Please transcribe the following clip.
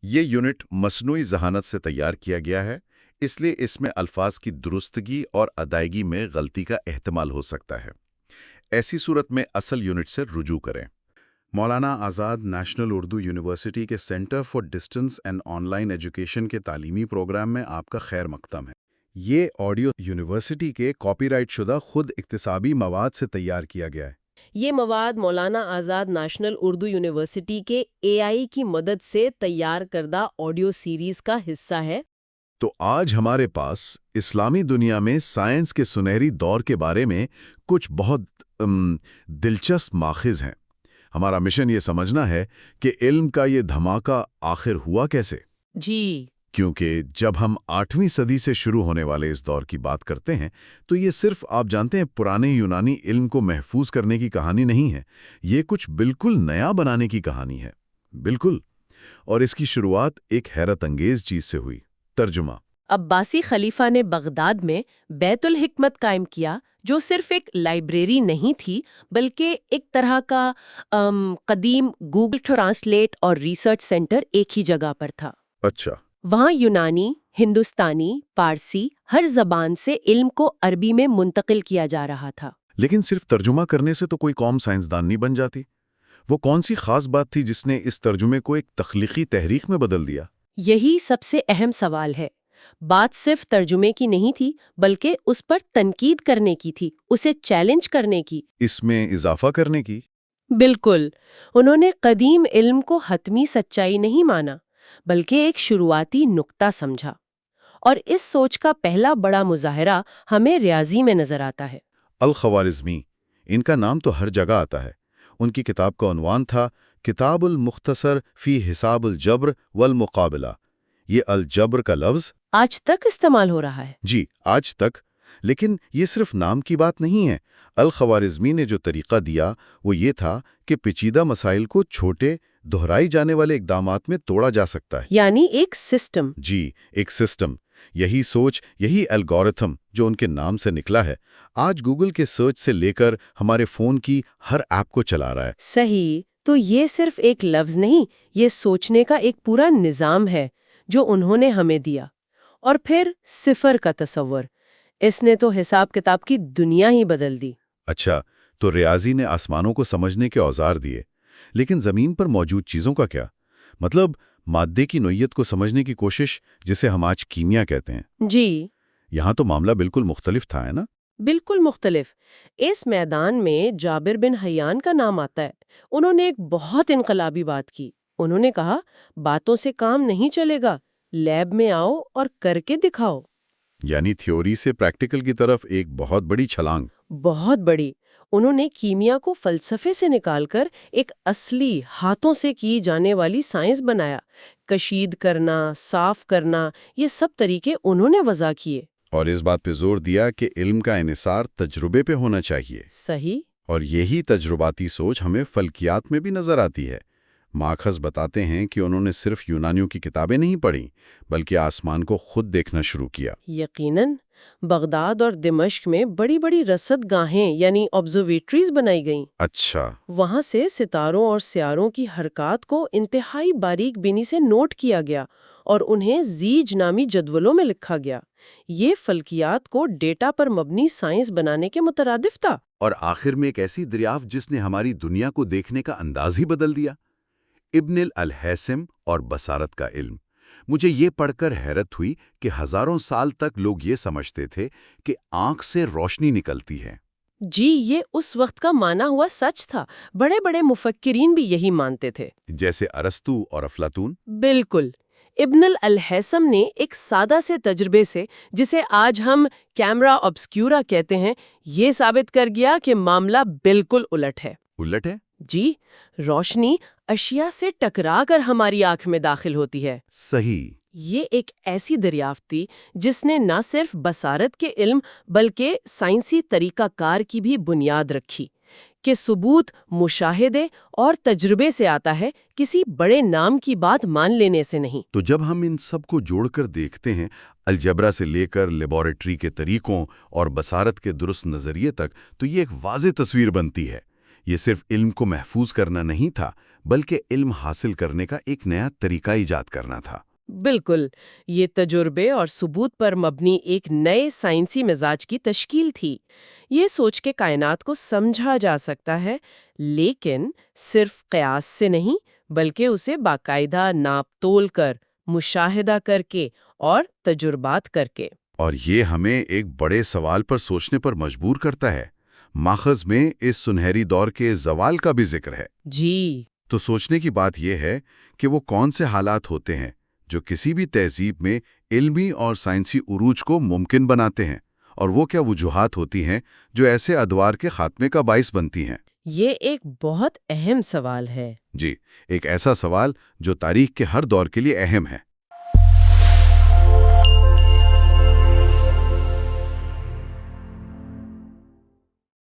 یہ یونٹ مصنوعی ذہانت سے تیار کیا گیا ہے، اس لیے اس میں الفاظ کی درستگی اور ادائیگی میں غلطی کا احتمال ہو سکتا ہے۔ ایسی صورت میں اصل یونٹ سے رجوع کریں۔ مولانا آزاد نیشنل اردو یونیورسٹی کے centre for distance and on line education کے تعلیمی پروگرام میں آپ کا خیر مقدم ہے۔ یہ آڈیو یونیورسٹی کے کاپی رائٹ شدہ خود اکتسابی مواد سے تیار کیا گیا ہے۔ یہ مواد مولانا آزاد نیشنل اردو یونیورسٹی کے AI کی مدد سے تیار کردہ آڈیو سیریز کا حصہ ہے۔ تو آج ہمارے پاس اسلامی دنیا میں سائنس کے سنہری دور کے بارے میں کچھ بہت دلچسپ ماخذ ہیں۔ ہمارا مشن یہ سمجھنا ہے کہ علم کا یہ دھماکہ آخر ہوا کیسے؟ جی، کیونکہ جب ہم 8ویں صدی سے شروع ہونے والے اس دور کی بات کرتے ہیں تو یہ صرف آپ جانتے ہیں پرانے یونانی علم کو محفوظ کرنے کی کہانی نہیں ہے، یہ کچھ بالکل نیا بنانے کی کہانی ہے۔ بالکل، اور اس کی شروعات ایک حیرت انگیز چیز سے ہوئی: ترجمہ۔ عباسی خلیفہ نے بغداد میں بیت الحکمت قائم کیا، جو صرف ایک لائبریری نہیں تھی بلکہ ایک طرح کا قدیم گوگل ٹرانسلیٹ اور ریسرچ سینٹر ایک ہی جگہ پر تھا۔ اچھا۔ وہاں یونانی، ہندوستانی، پارسی ہر زبان سے علم کو عربی میں منتقل کیا جا رہا تھا۔ لیکن صرف ترجمہ کرنے سے تو کوئی قوم سائنسدان نہیں بن جاتی۔ وہ کون سی خاص بات تھی جس نے اس ترجمے کو ایک تخلیقی تحریک میں بدل دیا؟ یہی سب سے اہم سوال ہے۔ بات صرف ترجمے کی نہیں تھی بلکہ اس پر تنقید کرنے کی تھی، اسے چیلنج کرنے کی، اس میں اضافہ کرنے کی۔ بالکل۔ انہوں نے قدیم علم کو حتمی سچائی نہیں مانا بلکہ ایک شروعاتی نقطہ سمجھا، اور اس سوچ کا پہلا بڑا مظاہرہ ہمیں ریاضی میں نظر آتا ہے۔ الخوارزمی، ان کا نام تو ہر جگہ آتا ہے۔ ان کی کتاب کا عنوان تھا کتاب المختصر فی حساب الجبر والمقابلہ۔ یہ الجبر کا لفظ آج تک استعمال ہو رہا ہے۔ جی، آج تک۔ لیکن یہ صرف نام کی بات نہیں ہے۔ الخوارزمی نے جو طریقہ دیا وہ یہ تھا کہ پیچیدہ مسائل کو چھوٹے، دہرائی جانے والے اقدامات میں توڑا جا سکتا ہے۔ یعنی ایک سسٹم۔ جی، ایک سسٹم۔ یہی سوچ، یہی الگورتھم جو ان کے نام سے نکلا ہے، آج گوگل کے سرچ سے لے کر ہمارے فون کی ہر ایپ کو چلا رہا ہے۔ صحیح۔ تو یہ صرف ایک لفظ نہیں، یہ سوچنے کا ایک پورا نظام ہے جو انہوں نے ہمیں دیا۔ اور پھر صفر کا تصور، اس نے تو حساب کتاب کی دنیا ہی بدل دی۔ اچھا، تو ریاضی نے آسمانوں کو سمجھنے کے اوزار دیے، لیکن زمین پر موجود چیزوں کا کیا؟ مطلب مادے کی نوعیت کو سمجھنے کی کوشش، جسے ہم آج کیمیا کہتے ہیں۔ جی، یہاں تو معاملہ بالکل مختلف تھا، ہے نا؟ بالکل مختلف۔ اس میدان میں جابر بن حیان کا نام آتا ہے۔ انہوں نے ایک بہت انقلابی بات کی۔ انہوں نے کہا، باتوں سے کام نہیں چلے گا، لیب میں آؤ اور کر کے دکھاؤ۔ یعنی تھیوری سے پریکٹیکل کی طرف ایک بہت بڑی چھلانگ۔ بہت بڑی۔ انہوں نے کیمیا کو فلسفے سے نکال کر ایک اصلی ہاتھوں سے کی جانے والی سائنس بنایا۔ کشید کرنا، صاف کرنا، یہ سب طریقے انہوں نے وضع کیے۔ اور اس بات پہ زور دیا کہ علم کا انحصار تجربے پہ ہونا چاہیے۔ صحیح۔ اور یہی تجرباتی سوچ ہمیں فلکیات میں بھی نظر آتی ہے۔ ماخذ بتاتے ہیں کہ انہوں نے صرف یونانیوں کی کتابیں نہیں پڑھیں بلکہ آسمان کو خود دیکھنا شروع کیا۔ یقیناً بغداد اور دمشق میں بڑی بڑی رصد گاہیں یعنی آبزرویٹریز بنائی گئیں۔ اچھا۔ وہاں سے ستاروں اور سیاروں کی حرکات کو انتہائی باریک بینی سے نوٹ کیا گیا اور انہیں زیج نامی جدولوں میں لکھا گیا۔ یہ فلکیات کو ڈیٹا پر مبنی سائنس بنانے کے مترادف تھا۔ اور آخر میں ایک ایسی دریافت جس نے ہماری دنیا کو دیکھنے کا انداز ہی بدل دیا: ابن الہیثم اور بصارت کا علم۔ مجھے یہ پڑھ کر حیرت ہوئی کہ ہزاروں سال تک لوگ یہ سمجھتے تھے کہ آنکھ سے روشنی نکلتی ہے۔ جی، یہ اس وقت کا مانا ہوا سچ تھا۔ بڑے بڑے مفکرین بھی یہی مانتے تھے، جیسے ارسطو اور افلاطون۔ بالکل۔ ابن الہیثم نے ایک سادہ سے تجربے سے، جسے آج ہم کیمرا آبسکیورا کہتے ہیں، یہ ثابت کر گیا کہ معاملہ بالکل الٹ ہے۔ الٹ ہے؟ جی، روشنی اشیاء سے ٹکرا کر ہماری آنکھ میں داخل ہوتی ہے۔ صحیح۔ یہ ایک ایسی دریافت تھی جس نے نہ صرف بصارت کے علم بلکہ سائنسی طریقہ کار کی بھی بنیاد رکھی کہ ثبوت مشاہدے اور تجربے سے آتا ہے، کسی بڑے نام کی بات مان لینے سے نہیں۔ تو جب ہم ان سب کو جوڑ کر دیکھتے ہیں، الجبرا سے لے کر لیبارٹری کے طریقوں اور بصارت کے درست نظریے تک، تو یہ ایک واضح تصویر بنتی ہے۔ یہ صرف علم کو محفوظ کرنا نہیں تھا بلکہ علم حاصل کرنے کا ایک نیا طریقہ ایجاد کرنا تھا۔ بالکل، یہ تجربے اور ثبوت پر مبنی ایک نئے سائنسی مزاج کی تشکیل تھی۔ یہ سوچ کے کائنات کو سمجھا جا سکتا ہے، لیکن صرف قیاس سے نہیں بلکہ اسے باقاعدہ ناپ تول کر، مشاہدہ کر کے اور تجربات کر کے۔ اور یہ ہمیں ایک بڑے سوال پر سوچنے پر مجبور کرتا ہے۔ ماخذ میں اس سنہری دور کے زوال کا بھی ذکر ہے۔ جی، تو سوچنے کی بات یہ ہے کہ وہ کون سے حالات ہوتے ہیں جو کسی بھی تہذیب میں علمی اور سائنسی عروج کو ممکن بناتے ہیں، اور وہ کیا وجوہات ہوتی ہیں جو ایسے ادوار کے خاتمے کا باعث بنتی ہیں۔ یہ ایک بہت اہم سوال ہے۔ جی، ایک ایسا سوال جو تاریخ کے ہر دور کے لیے اہم ہے۔